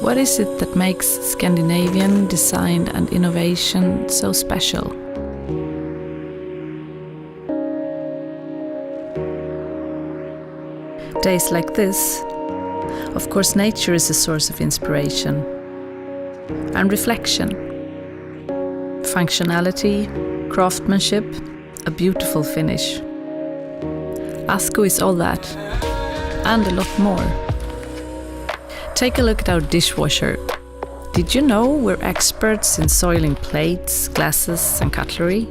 What is it that makes Scandinavian design and innovation so special? Days like this, of course, nature is a source of inspiration and reflection. Functionality, craftsmanship, a beautiful finish. ASKO is all that, and a lot more. Take a look at our dishwasher. Did you know we're experts in soiling plates, glasses, and cutlery?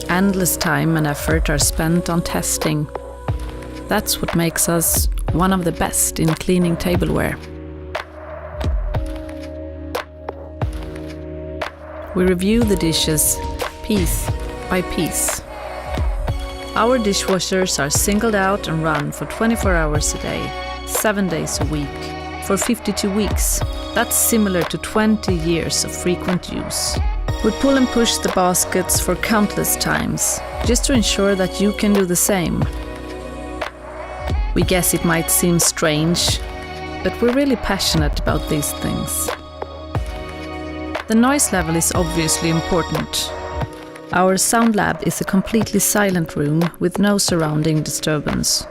Endless time and effort are spent on testing. That's what makes us one of the best in cleaning tableware. We review the dishes piece by piece. Our dishwashers are singled out and run for 24 hours a day, 7 days a week, for 52 weeks. That's similar to 20 years of frequent use. We pull and push the baskets for countless times, just to ensure that you can do the same. We guess it might seem strange, but we're really passionate about these things. The noise level is obviously important. Our sound lab is a completely silent room with no surrounding disturbance.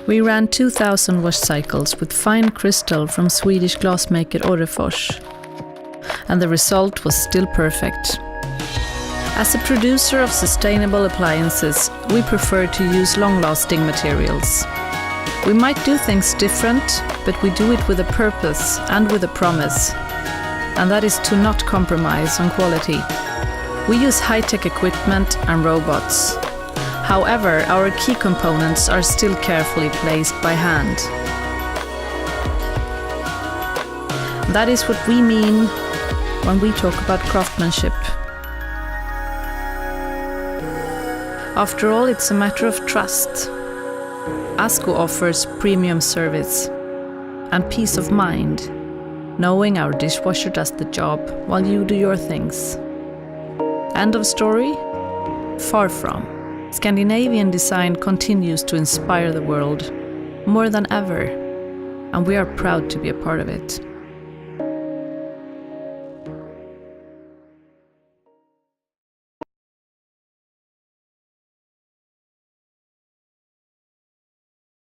We ran 2000 wash cycles with fine crystal from Swedish glassmaker Orrefors, and the result was still perfect. As a producer of sustainable appliances, we prefer to use long-lasting materials. We might do things different, but we do it with a purpose and with a promise, and that is to not compromise on quality. We use high-tech equipment and robots. However, our key components are still carefully placed by hand. That is what we mean when we talk about craftsmanship. After all, it's a matter of trust. ASKO offers premium service and peace of mind, knowing our dishwasher does the job while you do your things. End of story? Far from. Scandinavian design continues to inspire the world more than ever, and we are proud to be a part of it.